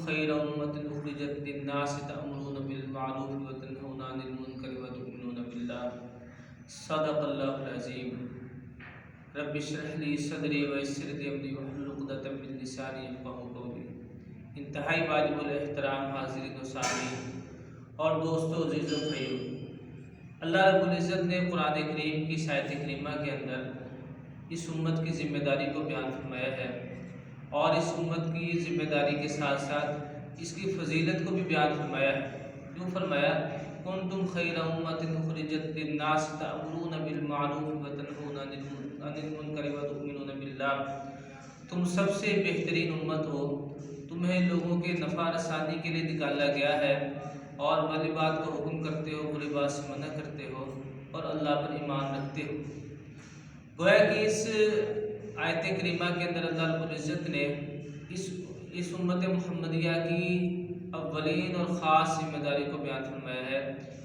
خیر امۃ اخرجت للناس تأمرون بالمعروف وتنہون عن المنکر وتؤمنون باللہ صدق اللہ العظیم۔ رب اشرح لی صدری ویسر لی امری واحلل عقدۃ من لسانی یفقہوا قولی۔ انتہائی واجب الاحترام حاضرین و سامعین اور دوستو، عزیز و بھائیو، اللہ رب العزت نے قرآن کریم کی آیت کریمہ کے اندر اس امت کی ذمہ داری کو بیان فرمایا ہے، اور اس امت کی ذمہ داری کے ساتھ ساتھ اس کی فضیلت کو بھی بیان فرمایا ہے۔ کیوں فرمایا؟ کنتم خیر امۃ اخرجت للناس تأمرون بالمعروف وتنہون عن المنکر وتؤمنون باللہ، تم سب سے بہترین امت ہو، تمہیں لوگوں کے نفع رسانی کے لیے نکالا گیا ہے، اور بھلی بات کو حکم کرتے ہو، بری بات سے منع کرتے ہو، اور اللہ پر ایمان رکھتے ہو۔ گویا کہ اس آیت کریمہ کے اندر اللہ رب العزت نے اس امت محمدیہ کی اولین اور خاص ذمہ داری کو بیان فرمایا ہے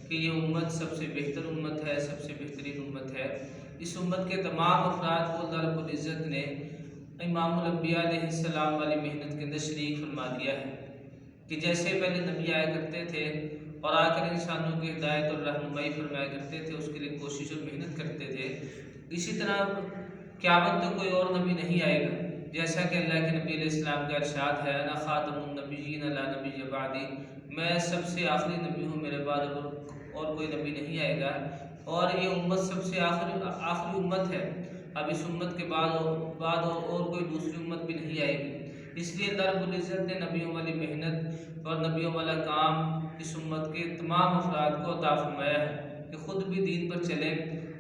کہ یہ امت سب سے بہتر امت ہے، سب سے بہترین امت ہے۔ اس امت کے تمام افراد کو اللہ رب العزت نے امام الانبیاء علیہ السلام والی محنت کے اندر شریک فرما دیا ہے، کہ جیسے پہلے نبی آیا کرتے تھے اور آ کر انسانوں کی ہدایت اور رہنمائی فرمایا کرتے تھے، اس کے لیے کوشش اور محنت کرتے تھے، اسی طرح قیامت تک کوئی اور نبی نہیں آئے گا۔ جیسا کہ اللہ کے نبی علیہ السلام کا ارشاد ہے، انا خاتم النبیین لا نبی بعدی، میں سب سے آخری نبی ہوں، میرے بعد اور کوئی نبی نہیں آئے گا، اور یہ امت سب سے آخری امت ہے۔ اب اس امت کے بعد اور کوئی دوسری امت بھی نہیں آئے گی۔ اس لیے اللہ رب العزت نے نبیوں والی محنت اور نبیوں والا کام اس امت کے تمام افراد کو عطا فرمایا ہے کہ خود بھی دین پر چلیں،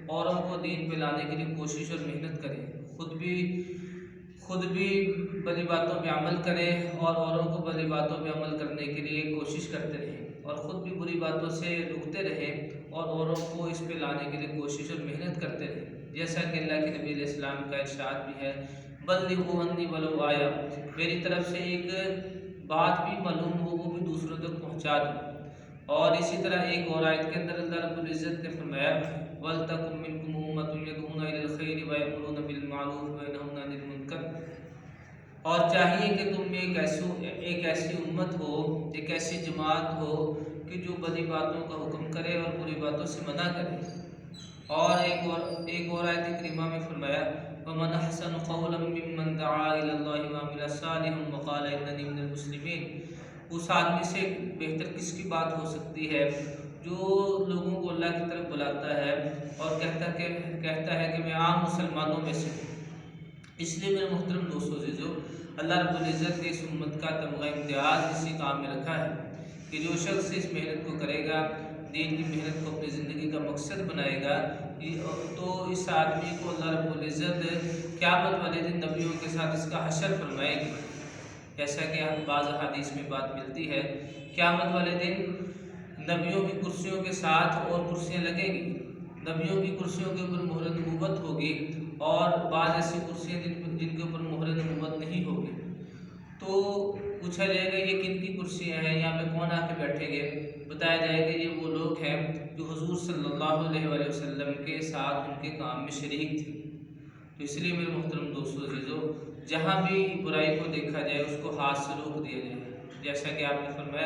اوروں کو دین پہ لانے کے لیے کوشش اور محنت کریں، خود بھی بڑی باتوں پہ عمل کریں، اور اوروں کو بڑی باتوں پہ عمل کرنے کے لیے کوشش کرتے رہیں، اور خود بھی بری باتوں سے رکتے رہیں، اور اوروں کو اس پہ لانے کے لیے کوشش اور محنت کرتے رہیں۔ جیسا کہ اللہ کے نبی علیہ السلام کا ارشاد بھی ہے، بلغوا عنی ولو آیا، میری طرف سے ایک بات بھی معلوم ہو وہ بھی دوسروں تک پہنچا دو۔ اور اسی طرح ایک اور آیت کے اندر اللہ رب العزت نے فرمایا، وَلْتَكُن مِّنكُمْ أُمَّةٌ يَدْعُونَ إِلَى الْخَيْرِ وَيَأْمُرُونَ بِالْمَعْرُوفِ وَيَنْهَوْنَ عَنِ الْمُنكَرِ، اور چاہیے کہ تم میں ایک ایسی امت ہو، ایک ایسی جماعت ہو کہ جو بڑی باتوں کا حکم کرے اور بری باتوں سے منع کرے۔ اور ایک اور آیت کریمہ میں فرمایا، وَمَنْ أَحْسَنُ قَوْلًا مِّمَّنْ دَعَا إِلَى اللَّهِ وَعَمِلَ صَالِحًا وَقَالَ إِنَّنِي مِنَ الْمُسْلِمِينَ، اس آدمی سے بہتر کس کی بات ہو سکتی ہے جو لوگوں کو اللہ کی طرف بلاتا ہے اور کہتا ہے کہ میں عام مسلمانوں میں سے ہوں۔ اس لیے میرے محترم دوستو عزیزو، اللہ رب العزت نے اس امت کا تمغہ امتیاز اسی کام میں رکھا ہے کہ جو شخص اس محنت کو کرے گا، دین کی محنت کو اپنی زندگی کا مقصد بنائے گا، تو اس آدمی کو اللہ رب العزت قیامت والے دن نبیوں کے ساتھ اس کا حشر فرمائے گی۔ جیسا کہ بعض احادیث میں بات ملتی ہے، قیامت والے دن نبیوں کی کرسیوں کے ساتھ اور کرسیاں لگیں گی، نبیوں کی کرسیوں کے اوپر مہر نبوت ہوگی، اور بعض ایسی کرسیاں جن کے اوپر مہر نبوت نہیں ہوگی۔ تو پوچھا جائے گا یہ کن کی کرسیاں ہیں، یہاں پہ کون آ کے بیٹھیں گے؟ بتایا جائے گا یہ وہ لوگ ہیں جو حضور صلی اللہ علیہ وآلہ وسلم کے ساتھ ان کے کام میں شریک تھے۔ تو اس لیے میرے محترم دوستو عزیزو، جہاں بھی برائی کو دیکھا جائے اس کو ہاتھ سے روک دیا جائے، جیسا کہ آپ نے فرمایا